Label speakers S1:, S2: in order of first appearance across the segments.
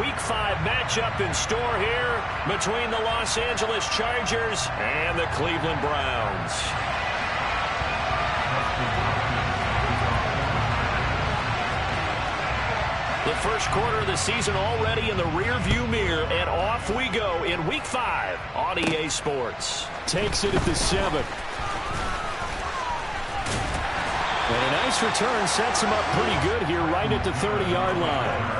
S1: Week 5 matchup in store here between the Los Angeles Chargers and the Cleveland Browns. The first quarter of the season already in the rearview mirror, and off we go in Week 5 on EA Sports.
S2: Takes it at the 7. And a nice return sets him up pretty good here right at the 30-yard line.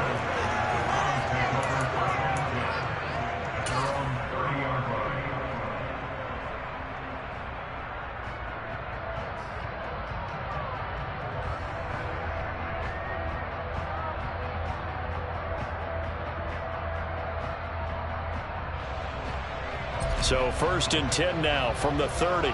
S1: So 1st and 10 now from the 30.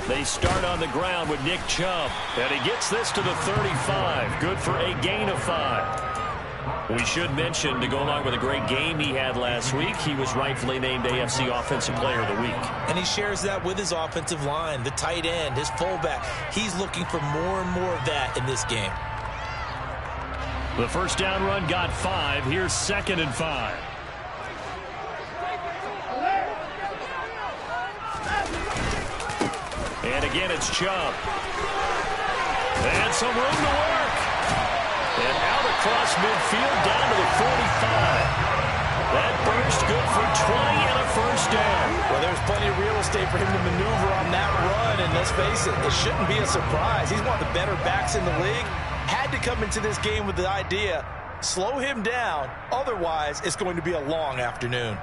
S1: They start on the ground with Nick Chubb, and he gets this to the 35. Good for a gain of 5. We should mention, to go along with a great game he had last week, he was rightfully named AFC Offensive Player of the Week.
S3: And he shares that with his offensive line, the tight end, his fullback. He's looking for more and more of that in this game.
S1: The first down run got 5. Here's 2nd and 5. And again, it's Chubb. And some room to work. And out across midfield down to the 45. That burst good for 20 and a first down.
S3: Well, there's plenty of real estate for him to maneuver on that run. And let's face it, it shouldn't be a surprise. He's one of the better backs in the league. Had to come into this game with the idea, slow him down. Otherwise, it's going to be a long afternoon.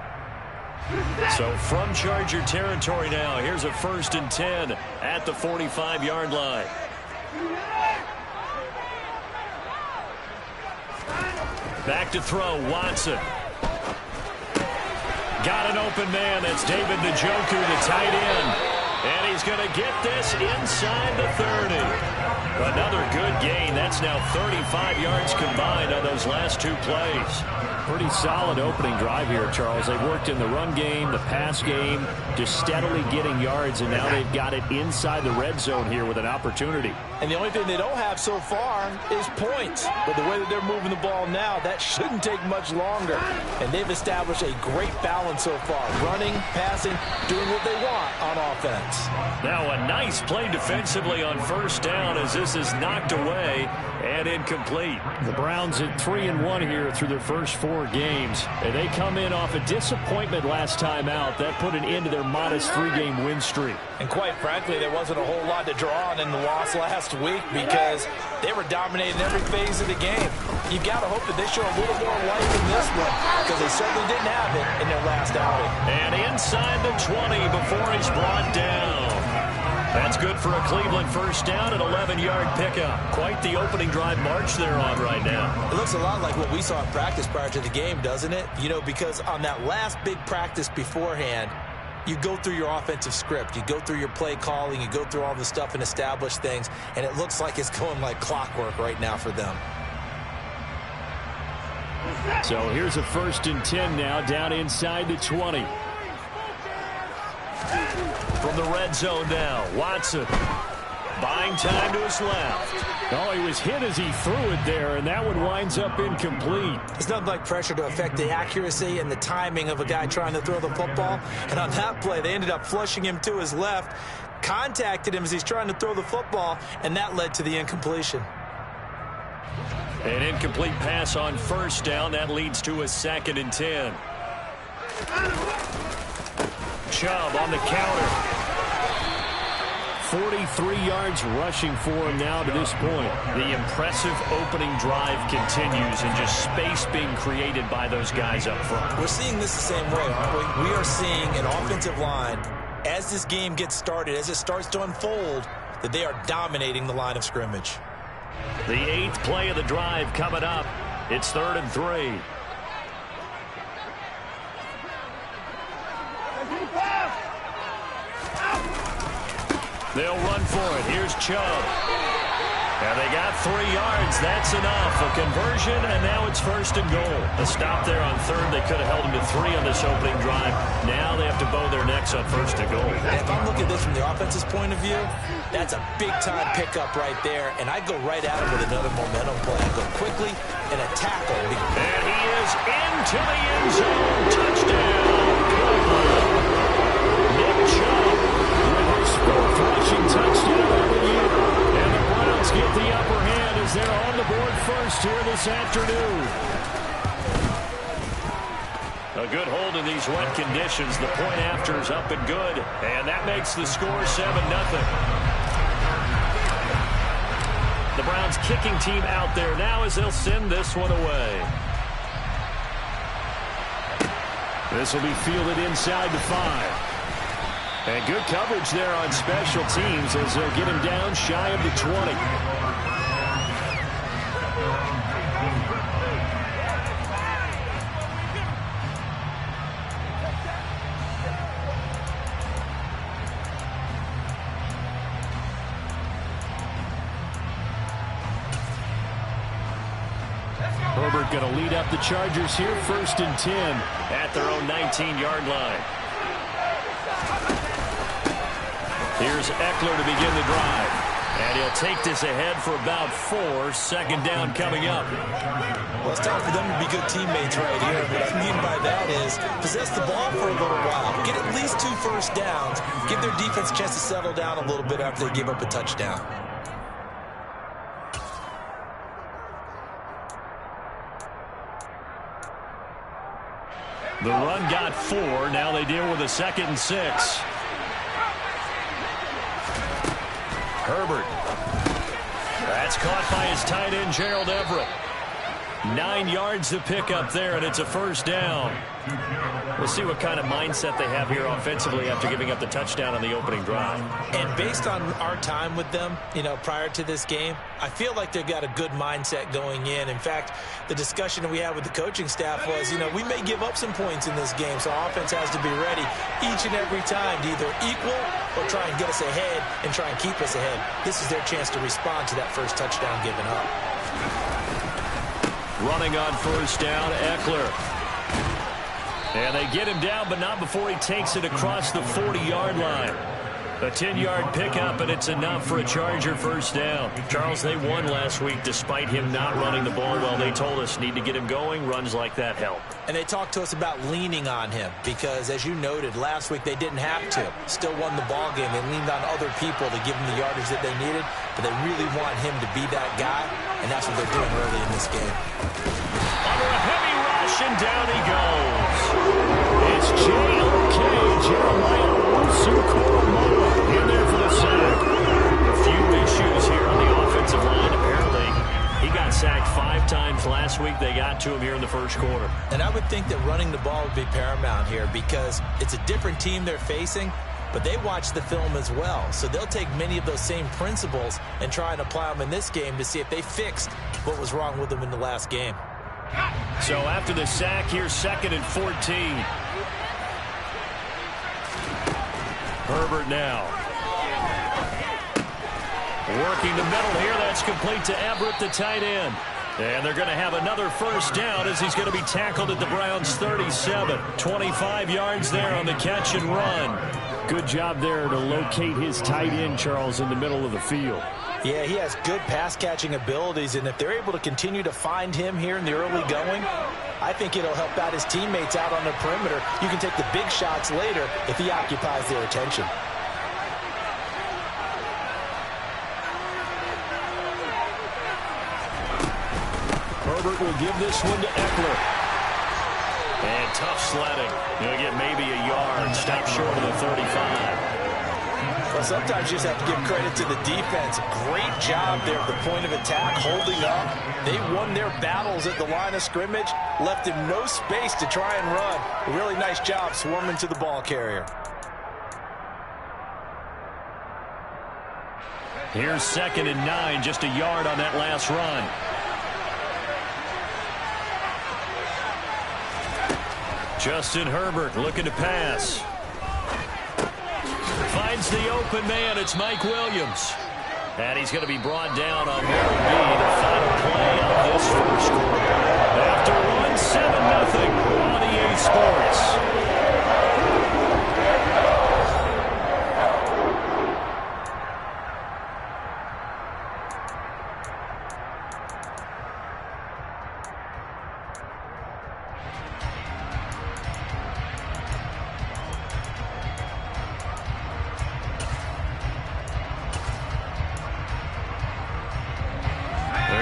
S1: So from Charger territory now, here's a 1st and 10 at the 45-yard line. Back to throw, Watson. Got an open man. That's David Njoku, the tight end. And he's going to get this inside the 30. Another good gain. That's now 35 yards combined on those last 2 plays.
S2: Pretty solid opening drive here, Charles. They've worked in the run game, the pass game, just steadily getting yards, and now they've got it inside the red zone here with an opportunity.
S3: And the only thing they don't have so far is points. But the way that they're moving the ball now, that shouldn't take much longer. And they've established a great balance so far. Running, passing, doing what they want on offense.
S1: Now a nice play defensively on 1st down as this is knocked away and incomplete.
S2: The Browns at 3-1 here through their first 4 games. And they come in off a disappointment last time out. That put an end to their modest 3-game win streak.
S3: And quite frankly, there wasn't a whole lot to draw on in the loss last week because they were dominating every phase of the game. You've got to hope that they show a little more life in this one because they certainly didn't have it in their last outing.
S1: And inside the 20 before he's brought down. That's good for a Cleveland first down, an 11-yard pickup. Quite the opening drive march they're on right now.
S3: It looks a lot like what we saw in practice prior to the game, doesn't it? You know, because on that last big practice beforehand, you go through your offensive script. You go through your play calling. You go through all the stuff and establish things. And it looks like it's going like clockwork right now for them.
S2: So here's a 1st and 10 now down inside the 20.
S1: From the red zone now, Watson buying time to his left.
S2: Oh, he was hit as he threw it there, and that one winds up incomplete.
S3: It's nothing like pressure to affect the accuracy and the timing of a guy trying to throw the football. And on that play, they ended up flushing him to his left, contacted him as he's trying to throw the football, and that led to the incompletion.
S1: An incomplete pass on 1st down. That leads to a 2nd and 10. Chubb on the counter.
S2: 43 yards rushing for him now to this point.
S1: The impressive opening drive continues and just space being created by those guys up front.
S3: We're seeing this the same way, aren't we? We are seeing an offensive line, as this game gets started, as it starts to unfold, that they are dominating the line of scrimmage.
S1: The 8th play of the drive coming up. It's 3rd and 3. They'll run for it. Here's Chubb. And they got 3 yards. That's enough. A conversion, and now it's 1st and goal. A stop there on 3rd. They could have held them to 3 on this opening drive. Now they have to bow their necks on 1st and goal.
S3: And if I'm looking at this from the offense's point of view, that's a big-time pickup right there. And I go right at him with another momentum play. I go quickly and a tackle.
S1: And he is into the end zone. Touchdown. Nick Chubb with his 4th rushing touchdown of the year. And the Browns get the upper hand as they're on the board first here this afternoon. A good hold in these wet conditions. The point after is up and good. And that makes the score 7-0. The Browns kicking team out there now as they'll send this one away. This will be fielded inside the 5. And good coverage there on special teams as they'll get him down shy of the 20. Herbert going to lead up the Chargers here, 1st and 10 at their own 19-yard line. Here's Eckler to begin the drive. And he'll take this ahead for about 4. 2nd down coming up.
S3: Well, it's time for them to be good teammates right here. What I mean by that is possess the ball for a little while. Get at least 2 first downs. Give their defense a chance to settle down a little bit after they give up a touchdown.
S1: The run got 4. Now they deal with a 2nd and 6. Herbert. That's caught by his tight end, Gerald Everett. 9 yards to pick up there, and it's a 1st down. We'll see what kind of mindset they have here offensively after giving up the touchdown on the opening drive.
S3: And based on our time with them, prior to this game, I feel like they've got a good mindset going in. In fact, the discussion we had with the coaching staff was, we may give up some points in this game, so our offense has to be ready each and every time to either equal or try and get us ahead and try and keep us ahead. This is their chance to respond to that first touchdown given up.
S1: Running on 1st down, Eckler. And they get him down, but not before he takes it across the 40-yard line. A 10-yard pickup, and it's enough for a Charger 1st down. Charles, they won last week despite him not running the ball well. They told us need to get him going. Runs like that help.
S3: And they talked to us about leaning on him because, as you noted, last week they didn't have to. Still won the ball game. They leaned on other people to give them the yardage that they needed, but they really want him to be that guy, and that's what they're doing early in this game.
S1: Under a heavy rush, and down he goes. It's J.O.K. Jeremiah Owusu-Koramoah in there for the sack. A few issues here on the offensive line. Apparently, he got sacked 5 times last week. They got to him here in the 1st quarter.
S3: And I would think that running the ball would be paramount here because it's a different team they're facing, but they watch the film as well. So they'll take many of those same principles and try and apply them in this game to see if they fixed what was wrong with them in the last game.
S1: So after the sack, here's 2nd and 14. Herbert now. Working the middle here. That's complete to Everett, the tight end. And they're going to have another 1st down as he's going to be tackled at the Browns' 37. 25 yards there on the catch and run.
S2: Good job there to locate his tight end, Charles, in the middle of the field.
S3: Yeah, he has good pass-catching abilities, and if they're able to continue to find him here in the early going, I think it'll help out his teammates out on the perimeter. You can take the big shots later if he occupies their attention.
S1: Herbert will give this one to Eckler. And tough sledding. He'll get maybe a yard. Stop short of the 35.
S3: Well, sometimes you just have to give credit to the defense. Great job there at the point of attack, holding up. They won their battles at the line of scrimmage, left him no space to try and run. A really nice job swarming to the ball carrier.
S1: Here's 2nd and 9, just a yard on that last run. Justin Herbert looking to pass. Finds the open man. It's Mike Williams. And he's going to be brought down on what will be the final play of this first quarter. After one, 7-0 on EA Sports.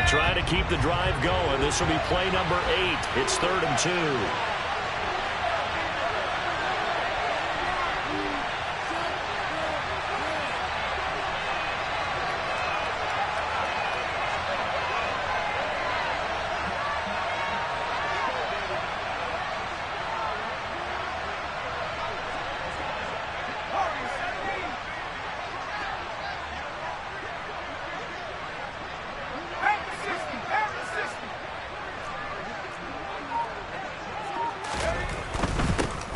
S1: Trying to keep the drive going. This will be play number 8. It's 3rd and 2.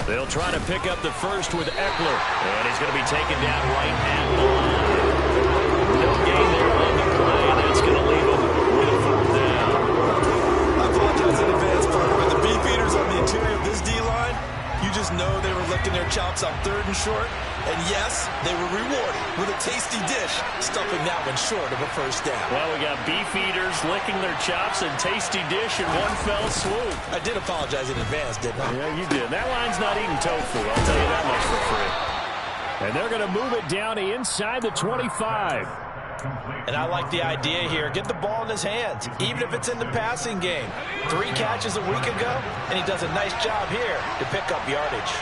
S1: They'll try to pick up the first with Eckler. And he's going to be taken down right at the line. No gain there on the play. That's going to leave him with a 4th down.
S3: I apologize in advance, partner, but the beefeaters on the interior of this D-line, you just know they were licking their chops on 3rd and short. And yes, they were rewarded with a tasty dish, stuffing that one short of a 1st down.
S1: Well, we got beef eaters licking their chops and tasty dish in one fell swoop.
S3: I did apologize in advance, didn't I?
S1: Yeah, you did. That line's not eating tofu, I'll tell you that much for free.
S2: And they're going to move it down inside the 25.
S3: And I like the idea here. Get the ball in his hands, even if it's in the passing game. 3 catches a week ago, and he does a nice job here to pick up yardage.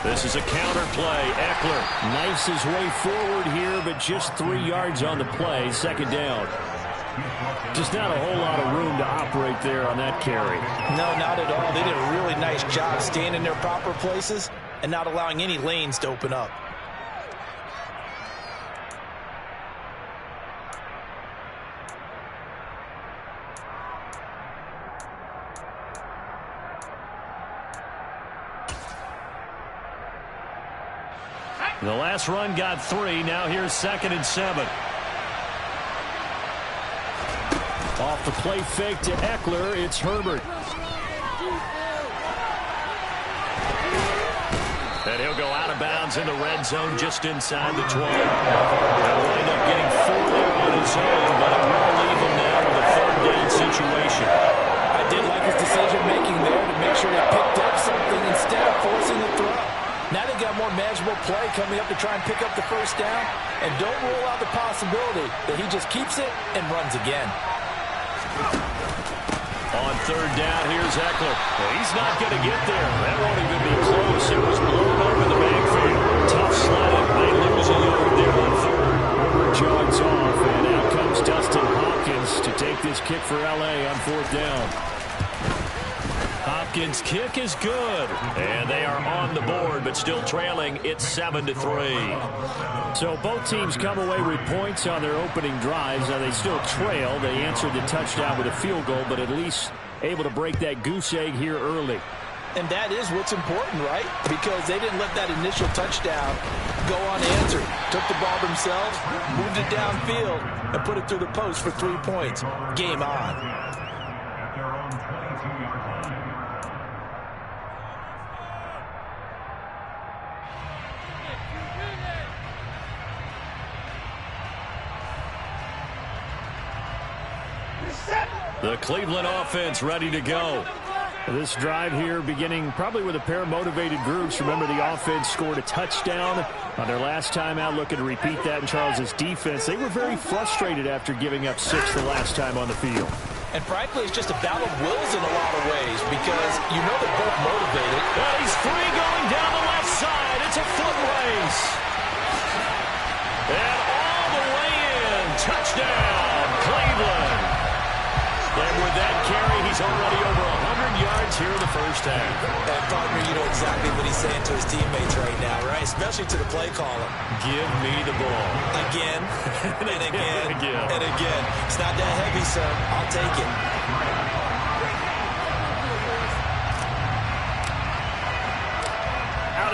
S2: This is a counter play. Eckler knifes his way forward here, but just 3 yards on the play. 2nd down. Just not a whole lot of room to operate there on that carry.
S3: No, not at all. They did a really nice job staying in their proper places and not allowing any lanes to open up.
S1: The last run got 3. Now here's 2nd and 7.
S2: Off the play fake to Eckler, it's Herbert.
S1: And he'll go out of bounds in the red zone just inside the 20. He'll wind up getting 4 there on his own, but it will leave him now with a 3rd down situation.
S3: I did like his decision-making there to make sure they picked up something instead of forcing the throw. Now they got more manageable play coming up to try and pick up the 1st down. And don't rule out the possibility that he just keeps it and runs again.
S1: On 3rd down, here's Eckler. Well, he's not going to get there. That won't even be close. It was blown up in the backfield. Tough sledding. They lose a yard there on 3rd.
S2: Herbert jogs off, and out comes Dustin Hopkins to take this kick for L.A. on 4th down.
S1: Hopkins' kick is good. And they are on the board, but still trailing. It's 7-3.
S2: So both teams come away with points on their opening drives. Now they still trail. They answered the touchdown with a field goal, but at least able to break that goose egg here early.
S3: And that is what's important, right? Because they didn't let that initial touchdown go unanswered. Took the ball themselves, moved it downfield, and put it through the post for 3 points. Game on.
S1: The Cleveland offense ready to go.
S2: This drive here beginning probably with a pair of motivated groups. Remember, the offense scored a touchdown on their last time out. Looking to repeat that in Charles's defense. They were very frustrated after giving up 6 the last time on the field.
S3: And frankly, it's just a battle of wills in a lot of ways because you know they're both motivated.
S1: Well, he's free going down the left side. It's a foot race. And all the way in. Touchdown, Cleveland. And with that carry, he's already over 100 yards here in the first half.
S3: And partner, you know exactly what he's saying to his teammates right now, right? Especially to the play caller.
S1: Give me the ball.
S3: Again, and again,
S1: again.
S3: and again. It's not that heavy, sir. I'll take it.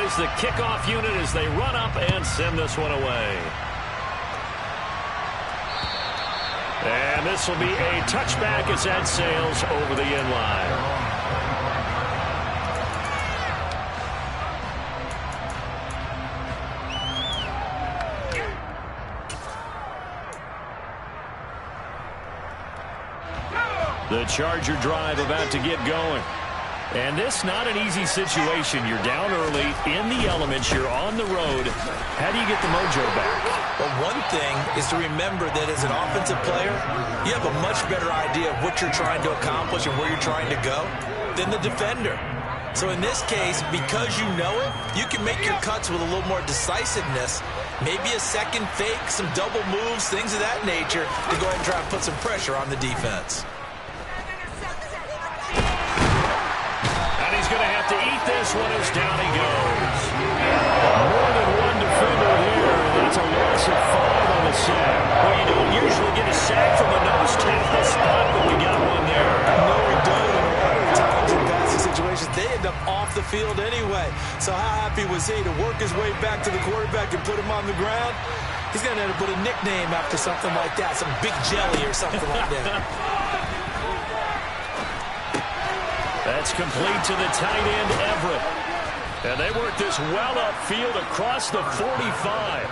S1: goes the kickoff unit as they run up and send this one away. And this will be a touchback as that sails over the end line. The Charger drive about to get going. And this not an easy situation. You're down early, in the elements, you're on the road. How do you get the mojo back?
S3: Well, one thing is to remember that as an offensive player, you have a much better idea of what you're trying to accomplish and where you're trying to go than the defender. So in this case, because you know it, you can make your cuts with a little more decisiveness, maybe a second fake, some double moves, things of that nature, to go ahead and try and put some pressure on the defense.
S1: He's going to have to eat this one as down he goes. More than one defender here, and that's a loss of 5 on the sack. Well, you don't usually get a sack from a nose tackle spot, but we got one there.
S3: No, we don't. And a lot of times in passing situations, they end up off the field anyway. So how happy was he to work his way back to the quarterback and put him on the ground? He's going to end up with a nickname after something like that, some Big Jelly or something like that.
S1: That's complete to the tight end, Everett. And they work this well upfield across the 45.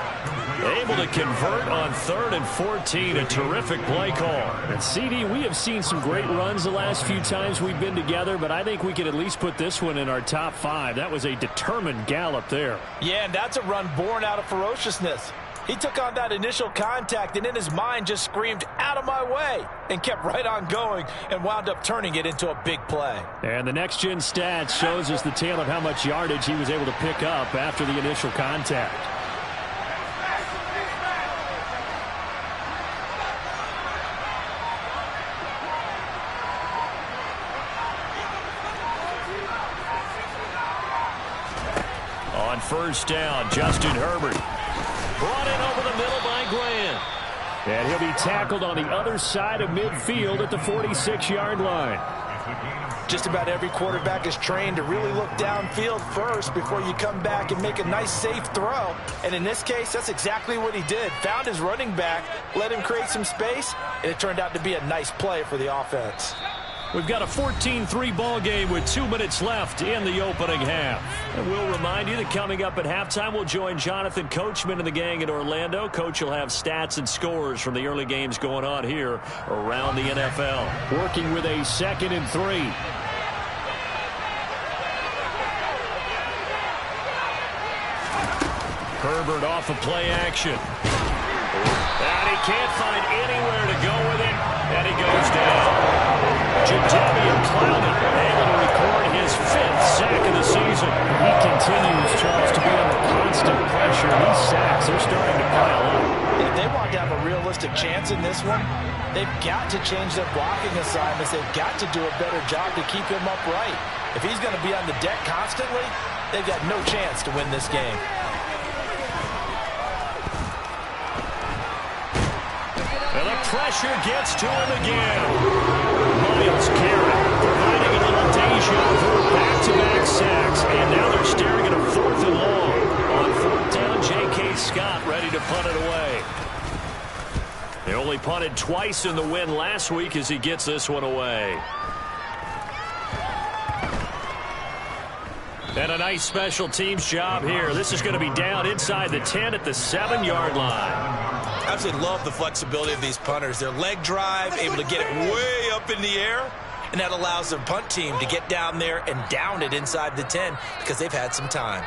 S1: Able to convert on 3rd and 14. A terrific play call.
S2: And CD, we have seen some great runs the last few times we've been together, but I think we could at least put this one in our top 5. That was a determined gallop there.
S4: Yeah, and that's a run born out of ferociousness. He took on that initial contact and in his mind just screamed, "Out of my way," and kept right on going and wound up turning it into a big play.
S2: And the next-gen stats shows us the tale of how much yardage he was able to pick up after the initial contact.
S1: On first down, Justin Herbert. Brought in over the middle by Grant.
S2: And he'll be tackled on the other side of midfield at the 46-yard line.
S4: Just about every quarterback is trained to really look downfield first before you come back and make a nice, safe throw. And in this case, that's exactly what he did. Found his running back, let him create some space, and it turned out to be a nice play for the offense.
S1: We've got a 14-3 ball game with 2 minutes left in the opening half. And we'll remind you that coming up at halftime, we'll join Jonathan Coachman and the gang in Orlando. Coach will have stats and scores from the early games going on here around the NFL.
S2: Working with a 2nd and 3.
S1: Herbert off of play action. And he can't find anywhere to go with it. And he goes down. Jadeveon Clowney able to record his 5th sack of the season.
S2: He continues, Charles, to be under constant pressure. These sacks, they're starting to pile up.
S4: If they want to have a realistic chance in this one, they've got to change their blocking assignments. They've got to do a better job to keep him upright. If he's going to be on the deck constantly, they've got no chance to win this game.
S1: And the pressure gets to him again. Myles Garrett providing a little deja vu, back-to-back sacks, and now they're staring at a 4th and long. On 4th down, J.K. Scott ready to punt it away. They only punted twice in the win last week as he gets this one away. And a nice special teams job here. This is going to be down inside the 10 at the 7-yard line.
S3: I absolutely love the flexibility of these punters. Their leg drive, able to get it way up in the air, and that allows their punt team to get down there and down it inside the 10 because they've had some time.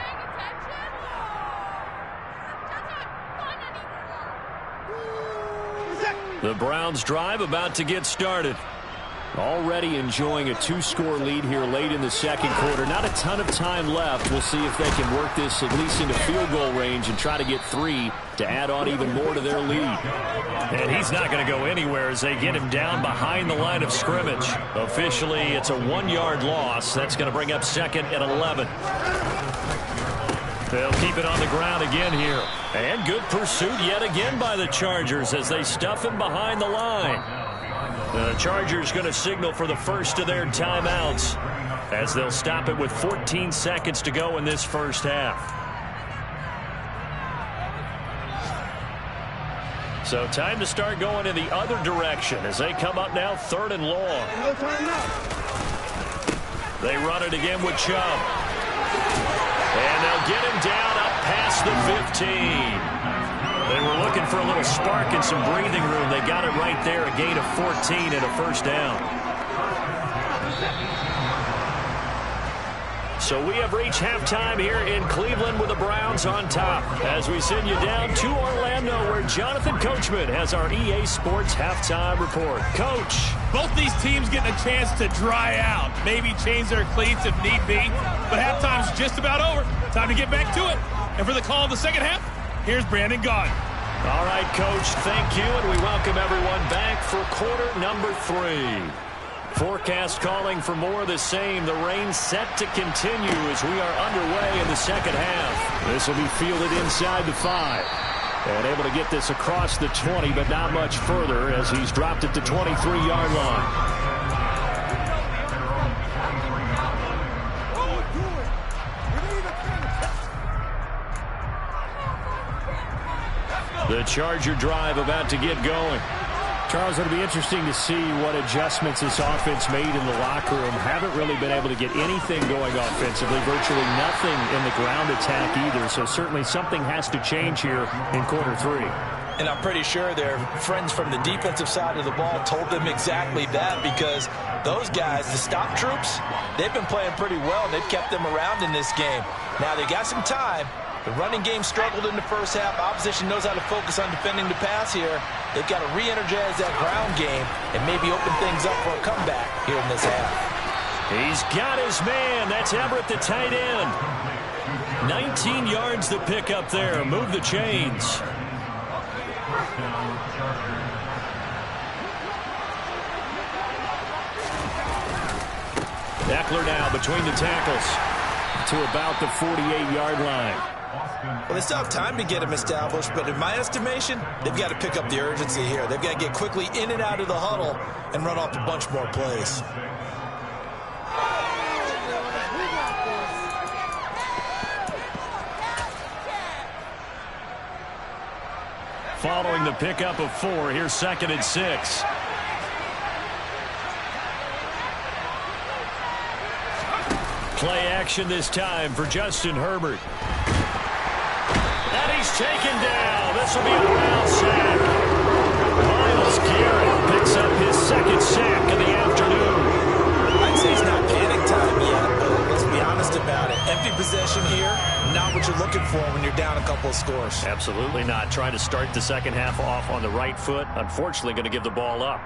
S1: The Browns drive about to get started.
S2: Already enjoying a 2-score lead here late in the 2nd quarter. Not a ton of time left. We'll see if they can work this at least into field goal range and try to get 3 to add on even more to their lead.
S1: And he's not going to go anywhere as they get him down behind the line of scrimmage. Officially, it's a 1-yard loss. That's going to bring up 2nd and 11. They'll keep it on the ground again here. And good pursuit yet again by the Chargers as they stuff him behind the line. The Chargers going to signal for the first of their timeouts. as they'll stop it with 14 seconds to go in this first half. So time to start going in the other direction as they come up now 3rd and long. They run it again with Chubb. And they'll get him down up past the 15. They were looking for a little spark and some breathing room. They got it right there, a gain of 14 and a first down. So we have reached halftime here in Cleveland with the Browns on top as we send you down to Orlando where Jonathan Coachman has our EA Sports halftime report. Coach.
S5: Both these teams getting a chance to dry out, maybe change their cleats if need be, but halftime's just about over. Time to get back to it. And for the call of the second half, here's Brandon Gaudin.
S1: All right, Coach, thank you, and we welcome everyone back for quarter number 3. Forecast calling for more of the same. The rain set to continue as we are underway in the second half.
S2: This will be fielded inside the 5. And able to get this across the 20, but not much further as he's dropped it to 23-yard line.
S1: The Charger drive about to get going.
S2: Charles, it'll be interesting to see what adjustments this offense made in the locker room. Haven't really been able to get anything going offensively, virtually nothing in the ground attack either. So certainly something has to change here in quarter 3.
S3: And I'm pretty sure their friends from the defensive side of the ball told them exactly that, because those guys, the stop troops, they've been playing pretty well, and they've kept them around in this game. Now they got some time. The running game struggled in the first half. Opposition knows how to focus on defending the pass here. They've got to re-energize that ground game and maybe open things up for a comeback here in this half.
S1: He's got his man. That's Everett, the tight end. 19 yards the pick up there. Move the chains. Eckler now between the tackles to about the 48-yard line.
S3: Well, they still have time to get him established, but in my estimation, they've got to pick up the urgency here. They've got to get quickly in and out of the huddle and run off a bunch more plays.
S1: Following the pickup of 4, here's 2nd and 6. Play action this time for Justin Herbert. And he's taken down. This will be a ground sack. Myles Garrett picks up his 2nd sack of the afternoon.
S3: I'd say it's not panic time yet, but let's be honest about it. Empty possession here, not what you're looking for when you're down a couple of scores.
S1: Absolutely not. Trying to start the second half off on the right foot. Unfortunately, going to give the ball up.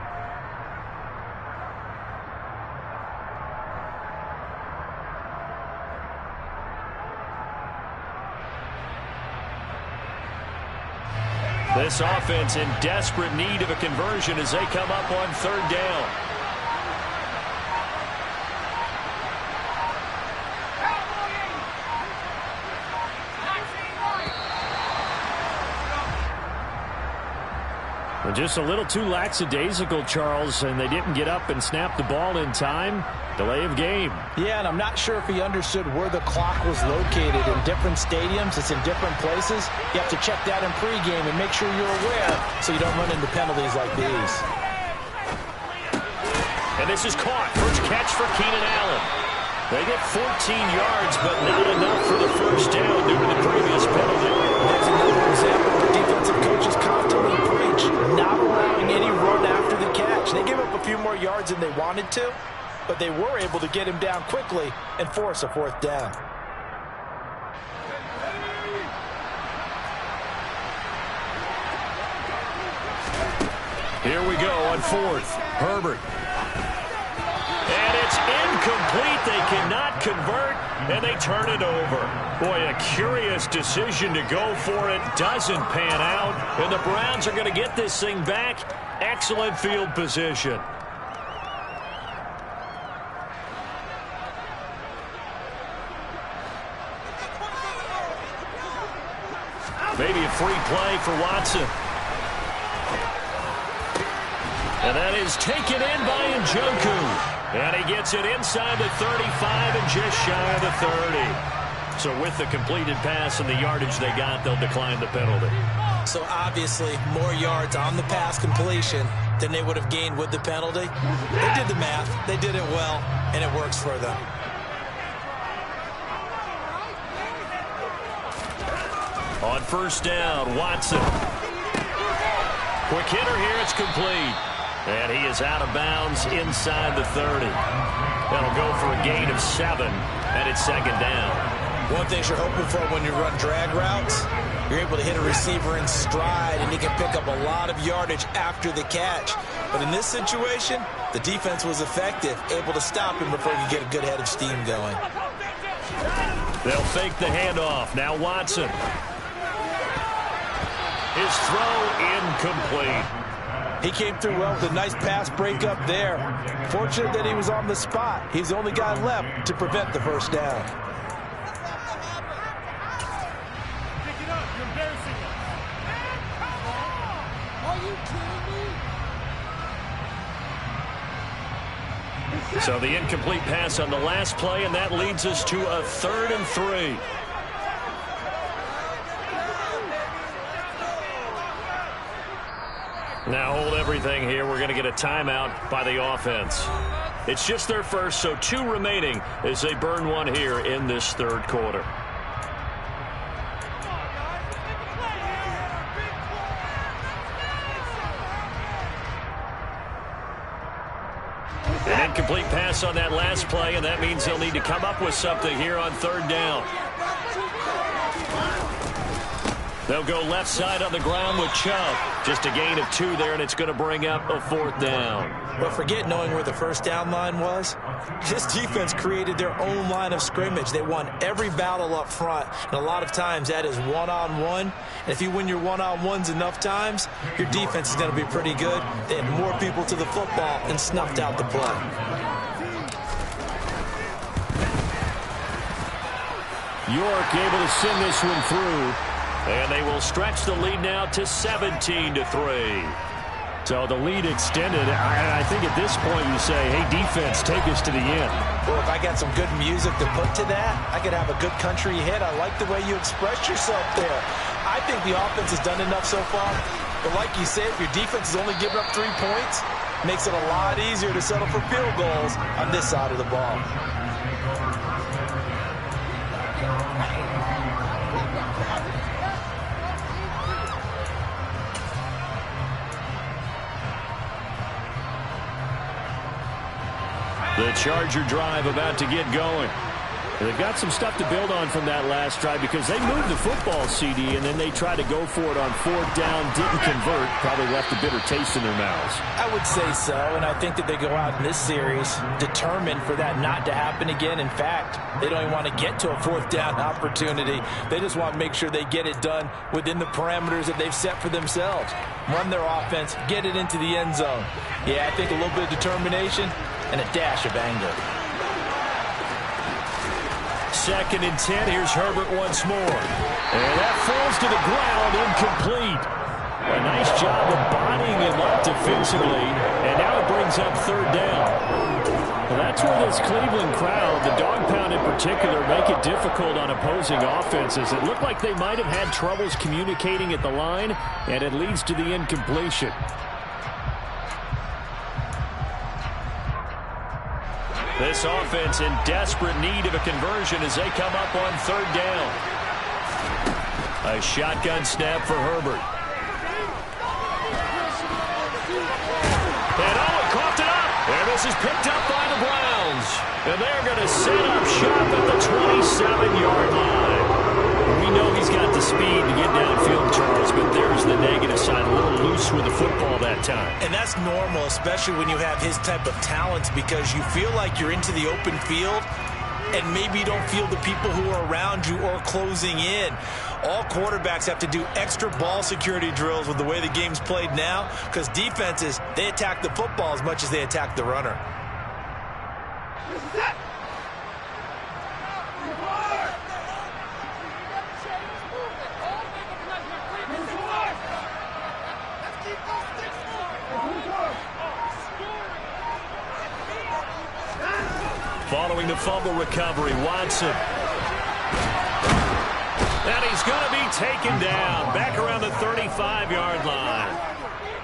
S1: This offense in desperate need of a conversion as they come up on 3rd down.
S2: Well, just a little too lackadaisical, Charles, and they didn't get up and snap the ball in time. Delay of game.
S4: Yeah, and I'm not sure if he understood where the clock was located. In different stadiums, it's in different places. You have to check that in pregame and make sure you're aware so you don't run into penalties like these.
S1: And this is caught. First catch for Keenan Allen. They get 14 yards, but not enough for the first down due to the previous penalty.
S4: There's another example where defensive coaches constantly preach not allowing any run after the catch. They gave up a few more yards than they wanted to, but they were able to get him down quickly and force a 4th down.
S1: Here we go on 4th. Herbert. And it's incomplete. They cannot convert, and they turn it over. Boy, a curious decision to go for it. Doesn't pan out, and the Browns are going to get this thing back. Excellent field position. Maybe a free play for Watson. And that is taken in by Njoku. And he gets it inside the 35 and just shy of the 30. So with the completed pass and the yardage they got, they'll decline the penalty.
S3: So obviously more yards on the pass completion than they would have gained with the penalty. They did the math. They did it well, and it works for them.
S1: On first down, Watson. Quick hitter here, it's complete. And he is out of bounds inside the 30. That'll go for a gain of 7, and it's second down.
S3: One thing you're hoping for when you run drag routes, you're able to hit a receiver in stride, and he can pick up a lot of yardage after the catch. But in this situation, the defense was effective, able to stop him before he could get a good head of steam going.
S1: They'll fake the handoff. Now Watson. His throw incomplete.
S4: He came through well with a nice pass breakup there. Fortunate that he was on the spot. He's the only guy left to prevent the first down.
S1: So the incomplete pass on the last play, and that leads us to a 3rd and 3. Now hold everything here. We're going to get a timeout by the offense. It's just their first, so 2 remaining as they burn one here in this 3rd quarter. An incomplete pass on that last play, and that means they'll need to come up with something here on 3rd down. They'll go left side on the ground with Chubb. Just a gain of 2 there, and it's going to bring up a 4th down.
S3: But forget knowing where the first down line was. This defense created their own line of scrimmage. They won every battle up front, and a lot of times that is one-on-one. And if you win your one-on-ones enough times, your defense is going to be pretty good. They had more people to the football and snuffed out the play.
S2: York able to send this one through.
S1: And they will stretch the lead now to 17-3.
S2: So the lead extended. I think at this point you say, hey, defense, take us to the end.
S4: Well, if I got some good music to put to that, I could have a good country hit. I like the way you express yourself there. I think the offense has done enough so far. But like you said, if your defense is only giving up 3 points, it makes it a lot easier to settle for field goals on this side of the ball.
S1: The Charger drive about to get going.
S2: They've got some stuff to build on from that last drive because they moved the football, CD, and then they tried to go for it on 4th down, didn't convert, probably left a bitter taste in their mouths.
S4: I would say so, and I think that they go out in this series determined for that not to happen again. In fact, they don't even want to get to a 4th down opportunity. They just want to make sure they get it done within the parameters that they've set for themselves. Run their offense, get it into the end zone. Yeah, I think a little bit of determination and a dash of anger.
S1: 2nd and 10. Here's Herbert once more. And that falls to the ground, incomplete. A nice job of bodying him up defensively, and now it brings up 3rd down. Well, that's where this Cleveland crowd, the dog pound in particular, make it difficult on opposing offenses. It looked like they might have had troubles communicating at the line, and it leads to the incompletion. This offense in desperate need of a conversion as they come up on 3rd down. A shotgun snap for Herbert. And Owen coughed it up. And this is picked up by the Browns. And they're going to set up shop at the 27-yard line. We know he's got the speed to get downfield, Charles, but there's the negative side. A little loose with the football that time.
S3: And that's normal, especially when you have his type of talents, because you feel like you're into the open field and maybe you don't feel the people who are around you or closing in. All quarterbacks have to do extra ball security drills with the way the game's played now, because defenses, they attack the football as much as they attack the runner.
S1: during the fumble recovery. Watson. And he's going to be taken down back around the 35-yard line.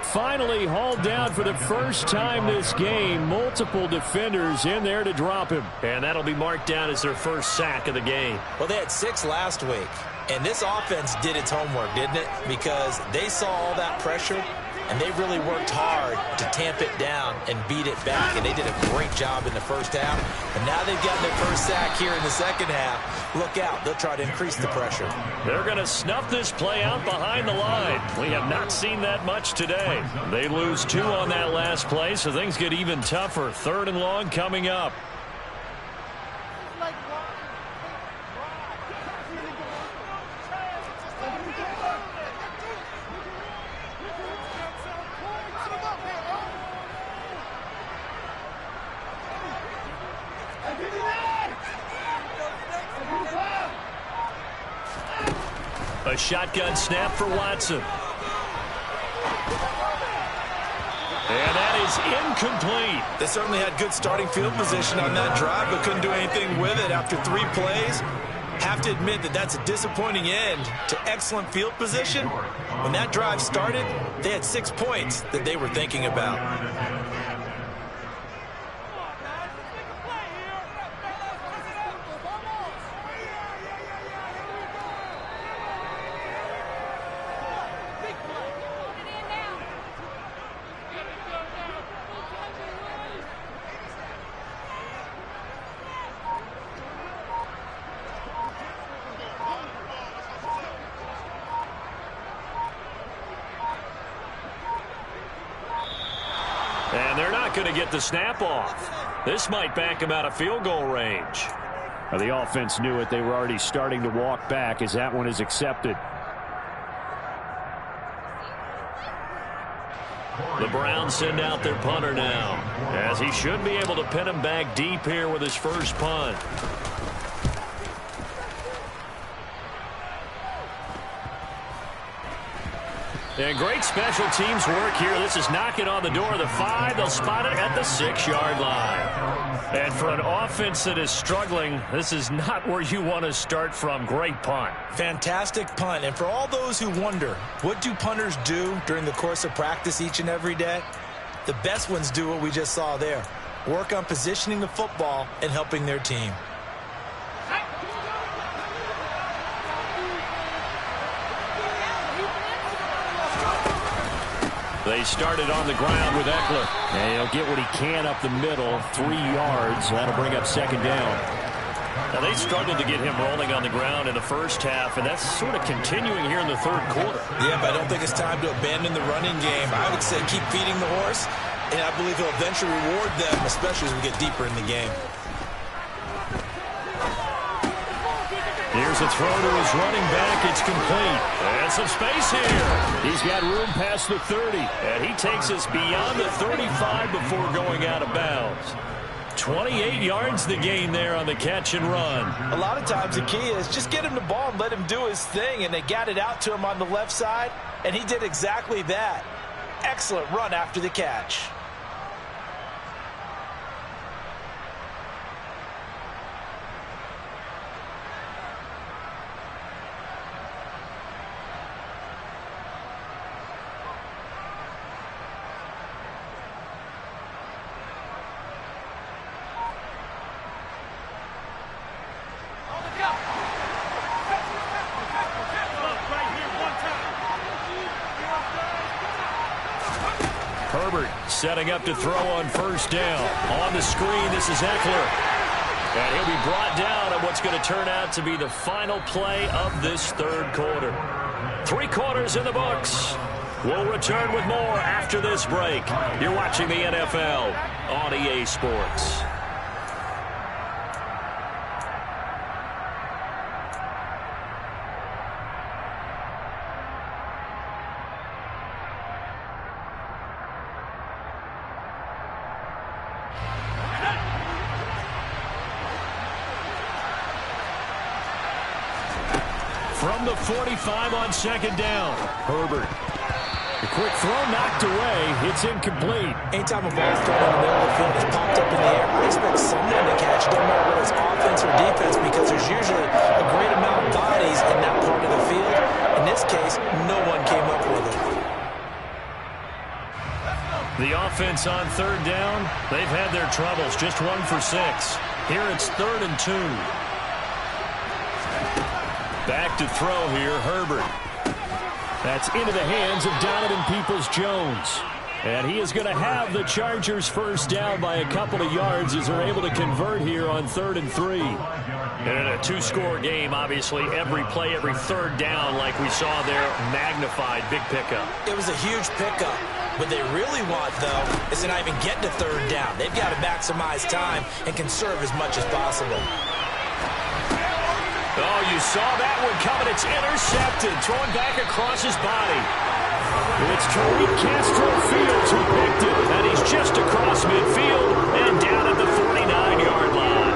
S2: Finally hauled down for the first time this game. Multiple defenders in there to drop him.
S1: And that'll be marked down as their first sack of the game.
S3: Well, they had 6 last week. And this offense did its homework, didn't it? Because they saw all that pressure, and they really worked hard to tamp it down and beat it back. And they did a great job in the first half. And now they've gotten their first sack here in the second half. Look out. They'll try to increase the pressure.
S1: They're going to snuff this play out behind the line. We have not seen that much today. They lose 2 on that last play, so things get even tougher. 3rd and long coming up. A shotgun snap for Watson. And that is incomplete.
S4: They certainly had good starting field position on that drive, but couldn't do anything with it after 3 plays. Have to admit that that's a disappointing end to excellent field position. When that drive started, they had 6 points that they were thinking about.
S1: And they're not going to get the snap off. This might back him out of field goal range.
S2: Well, the offense knew it. They were already starting to walk back as that one is accepted.
S1: The Browns send out their punter now, as he should be able to pin him back deep here with his first punt. And great special teams work here. This is knocking on the door of the 5. They'll spot it at the 6-yard line. And for an offense that is struggling, this is not where you want to start from. Great punt.
S3: Fantastic punt. And for all those who wonder, what do punters do during the course of practice each and every day? The best ones do what we just saw there. Work on positioning the football and helping their team.
S1: They started on the ground with Eckler.
S2: And he'll get what he can up the middle, 3 yards. That'll bring up 2nd down.
S1: Now, they struggled to get him rolling on the ground in the first half, and that's sort of continuing here in the 3rd quarter.
S3: Yeah, but I don't think it's time to abandon the running game. I would say keep feeding the horse, and I believe he'll eventually reward them, especially as we get deeper in the game.
S1: Here's a throw to his running back. It's complete. And some space here.
S2: He's got room past the 30.
S1: And he takes us beyond the 35 before going out of bounds. 28 yards the gain there on the catch and run.
S4: A lot of times the key is just get him the ball and let him do his thing, and they got it out to him on the left side, and he did exactly that. Excellent run after the catch.
S1: Herbert setting up to throw on 1st down. On the screen, this is Eckler. And he'll be brought down on what's going to turn out to be the final play of this 3rd quarter. 3 quarters in the books. We'll return with more after this break. You're watching the NFL on EA Sports. From the 45 on 2nd down. Herbert.
S2: The quick throw knocked away. It's incomplete.
S3: Anytime a ball's thrown in the middle of the field, it's popped up in the air, I expect someone to catch. Don't matter whether it's offense or defense, because there's usually a great amount of bodies in that part of the field. In this case, no one came up with it.
S1: The offense on third down, they've had their troubles. Just 1 for 6. Here it's 3rd and 2. Back to throw here, Herbert.
S2: That's into the hands of Donovan Peoples-Jones. And he is going to have the Chargers first down by a couple of yards as they're able to convert here on 3rd and 3.
S1: And in a 2-score game, obviously, every play, every third down, like we saw there, magnified. Big pickup.
S3: It was a huge pickup. What they really want, though, is to not even get to 3rd down. They've got to maximize time and conserve as much as possible.
S1: Oh, you saw that one coming. It's intercepted. Throwing back across his body.
S2: It's Tariq Castro Fields who picked it.
S1: And he's just across midfield and down at the 49-yard line.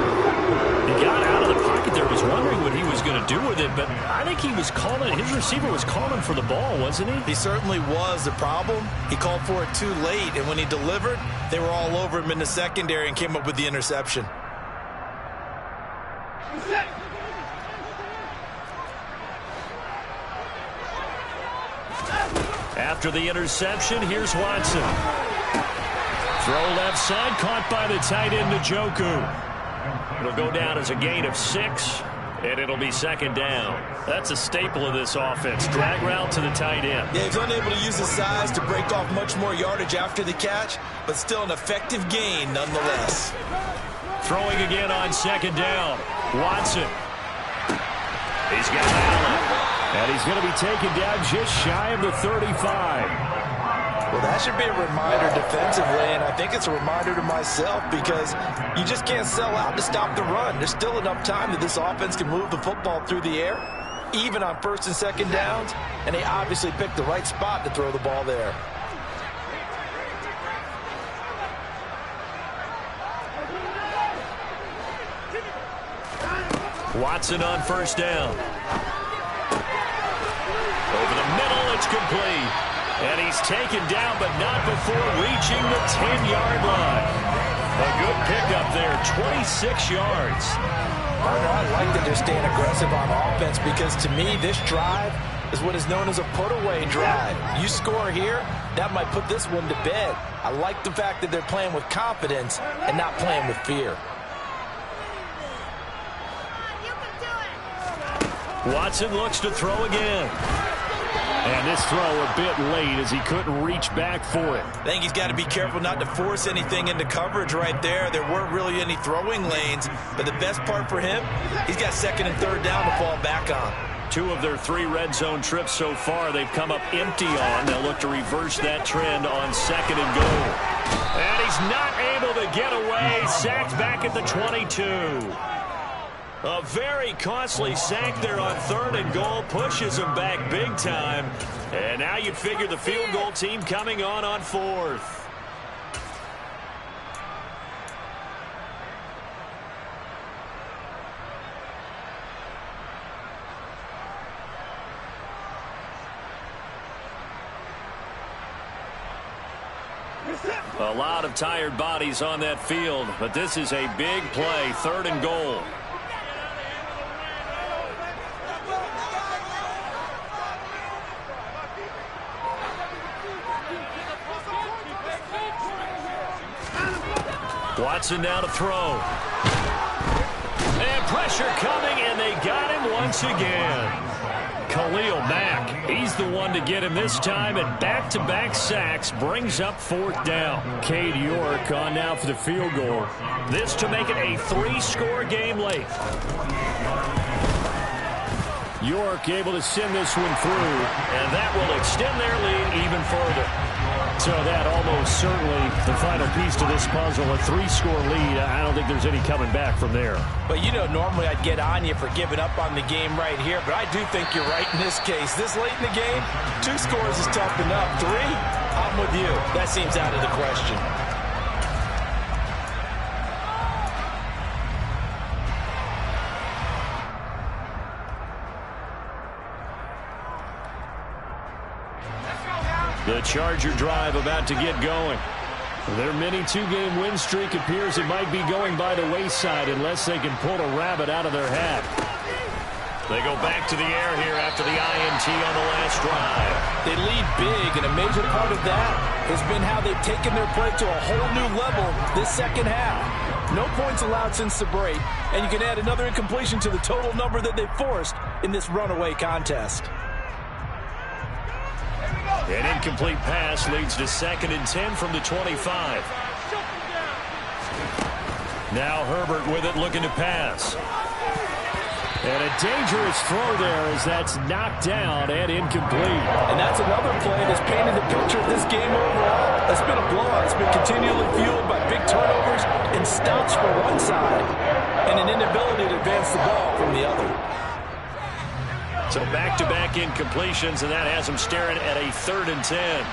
S1: He got out of the pocket there. Was wondering what he was going to do with it, but I think he was calling. His receiver was calling for the ball, wasn't he?
S3: He certainly was. The problem, he called for it too late, and when he delivered, they were all over him in the secondary and came up with the interception.
S1: After the interception, here's Watson. Throw left side, caught by the tight end, Njoku. It'll go down as a gain of 6, and it'll be 2nd down. That's a staple of this offense. Drag route to the tight end.
S3: Yeah, he's unable to use his size to break off much more yardage after the catch, but still an effective gain nonetheless.
S1: Throwing again on 2nd down. Watson. He's got Allen.
S2: And he's going to be taken down just shy of the 35.
S3: Well, that should be a reminder defensively, and I think it's a reminder to myself because you just can't sell out to stop the run. There's still enough time that this offense can move the football through the air, even on 1st and 2nd downs, and they obviously picked the right spot to throw the ball there.
S1: Watson on 1st down. Over the middle, it's complete. And he's taken down, but not before reaching the 10-yard line. A good pickup there, 26 yards.
S3: Partner, I like that they're staying aggressive on offense because, to me, this drive is what is known as a put-away drive. You score here, that might put this one to bed. I like the fact that they're playing with confidence and not playing with fear.
S1: Watson looks to throw again.
S2: And this throw a bit late as he couldn't reach back for it.
S3: I think he's got to be careful not to force anything into coverage right there. There weren't really any throwing lanes, but the best part for him, he's got 2nd and 3rd down to fall back on.
S1: 2 of their 3 red zone trips so far, they've come up empty on. They'll look to reverse that trend on 2nd and goal. And he's not able to get away. Sacked back at the 22. A very costly sack there on 3rd and goal. Pushes him back big time. And now you'd figure the field goal team coming on 4th. A lot of tired bodies on that field, but this is a big play. 3rd and goal. Watson now to throw. And pressure coming, and they got him once again. Khalil Mack, he's the one to get him this time, and back-to-back sacks brings up 4th down.
S2: Cade York on now for the field goal.
S1: This to make it a 3-score game late.
S2: York able to send this one through.
S1: And that will extend their lead even further.
S2: So that almost certainly the final piece to this puzzle, a 3-score lead. I don't think there's any coming back from there.
S3: But, you know, normally I'd get on you for giving up on the game right here, but I do think you're right in this case. This late in the game, 2 scores is tough enough. 3, I'm with you. That seems out of the question.
S1: The Charger drive about to get going.
S2: Their mini two-game win streak appears it might be going by the wayside unless they can pull a rabbit out of their hat.
S1: They go back to the air here after the INT on the last drive.
S4: They lead big, and a major part of that has been how they've taken their play to a whole new level this second half. No points allowed since the break, and you can add another incompletion to the total number that they forced in this runaway contest.
S1: An incomplete pass leads to 2nd and 10 from the 25. Now Herbert with it, looking to pass.
S2: And a dangerous throw there as that's knocked down and incomplete.
S4: And that's another play that's painted the picture of this game overall. It's been a blowout. It's been continually fueled by big turnovers and stops for one side and an inability to advance the ball from the other.
S1: So back-to-back incompletions, and that has them staring at a 3rd and 10.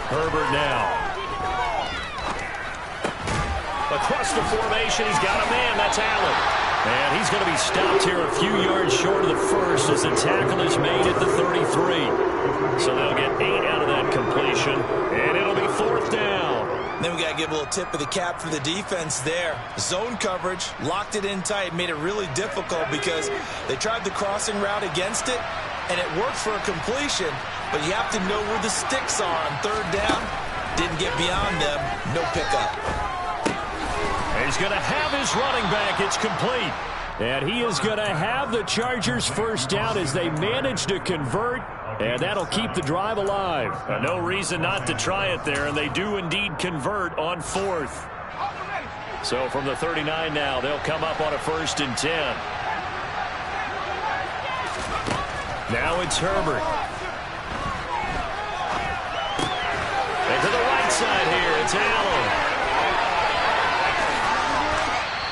S1: Herbert now. Across the formation, he's got a man. That's Allen. And he's going to be stopped here a few yards short of the first as the tackle is made at the 33. So they'll get 8 out of that completion, and it'll be 4th down.
S3: Then we got to give a little tip of the cap for the defense there. Zone coverage, locked it in tight, made it really difficult because they tried the crossing route against it, and it worked for a completion, but you have to know where the sticks are on 3rd down. Didn't get beyond them, no pickup.
S1: He's going to have his running back. It's complete.
S2: And he is going to have the Chargers first down as they manage to convert, and that'll keep the drive alive.
S1: No reason not to try it there, and they do indeed convert on 4th. So from the 39 now, they'll come up on a 1st and 10. Now it's Herbert. And to the right side here, it's Allen.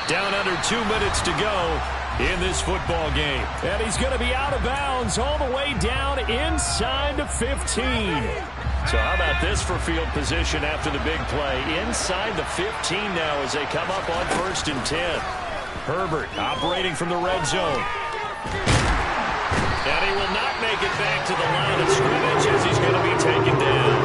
S1: Down under 2 minutes to go in this football game.
S2: And he's going to be out of bounds all the way down inside the 15.
S1: So how about this for field position after the big play? Inside the 15 now as they come up on 1st and 10. Herbert operating from the red zone. And he will not make it back to the line of scrimmage as he's going to be taken down.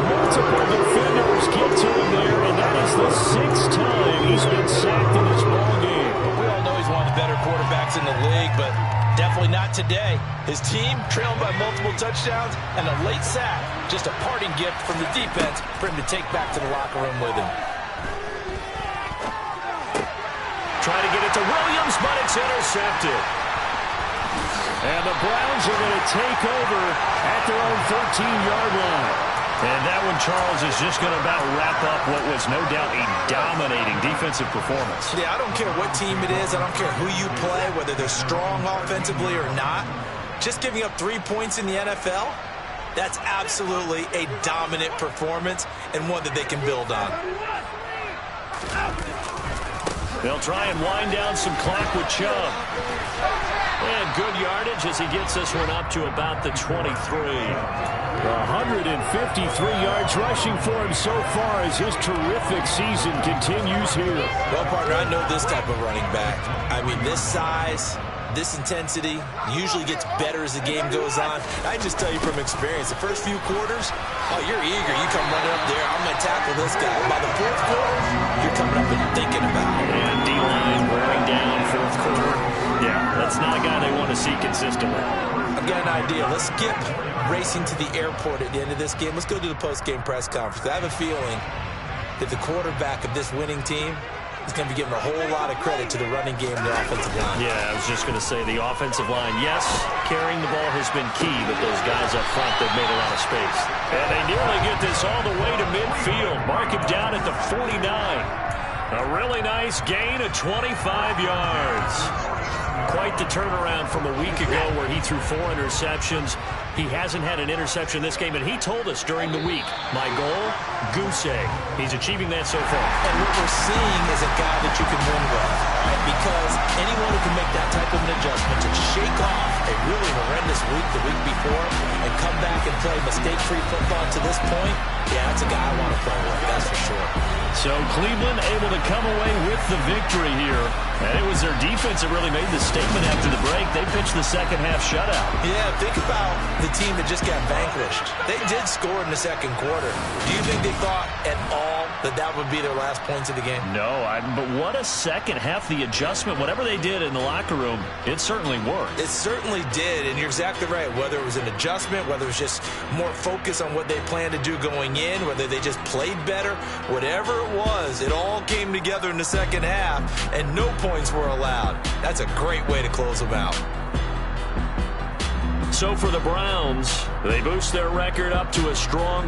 S2: Multiple defenders get to him there, and that is the 6th time he's been sacked in this ball game.
S4: We all know he's one of the better quarterbacks in the league, but definitely not today. His team trailed by multiple touchdowns and a late sack. Just a parting gift from the defense for him to take back to the locker room with him.
S1: Trying to get it to Williams, but it's intercepted.
S2: And the Browns are going to take over at their own 14-yard line.
S1: And that one, Charles, is just going to about wrap up what was no doubt a dominating defensive performance.
S3: Yeah, I don't care what team it is. I don't care who you play, whether they're strong offensively or not. Just giving up 3 points in the NFL, that's absolutely a dominant performance and one that they can build on.
S1: They'll try and wind down some clock with Chubb. And good yardage as he gets this one up to about the 23.
S2: 153 yards rushing for him so far as his terrific season continues here.
S3: Well, partner, I know this type of running back. I mean, this size, this intensity usually gets better as the game goes on. I just tell you from experience, the first few quarters, oh, you're eager. You come running up there, I'm going to tackle this guy. By the 4th quarter, you're coming up and thinking about it.
S1: And D-line wearing down 4th quarter. Yeah, that's not a guy they want to see consistently.
S3: I've got an idea. Let's skip racing to the airport at the end of this game. Let's go to the post-game press conference. I have a feeling that the quarterback of this winning team is going to be giving a whole lot of credit to the running game and the offensive line.
S1: Yeah, I was just going to say the offensive line, yes, carrying the ball has been key, but those guys up front, they've made a lot of space. And they nearly get this all the way to midfield. Mark him down at the 49. A really nice gain of 25 yards. Quite the turnaround from a week ago where he threw 4 interceptions. He hasn't had an interception this game, and he told us during the week, my goal, goose egg. He's achieving that so far.
S3: And what we're seeing is a guy that you can win with, right? Because anyone who can make that type of an adjustment to shake off a really horrendous week the week before and come back and play mistake-free football to this point, yeah, that's a guy I want to play with, that's for sure.
S1: So Cleveland able to come away with the victory here. And it was their defense that really made the statement after the break. They pitched the second-half shutout.
S3: Yeah, think about the team that just got vanquished. They did score in the second quarter. Do you think they thought at all that that would be their last points of the game?
S1: No, but what a second half. The adjustment, whatever they did in the locker room, it certainly worked.
S3: It certainly did, and you're exactly right. Whether it was an adjustment, whether it was just more focus on what they planned to do going in, whether they just played better, whatever it was, it all came together in the second half, and no points were allowed. That's a great way to close them out.
S1: So for the Browns, they boost their record up to a strong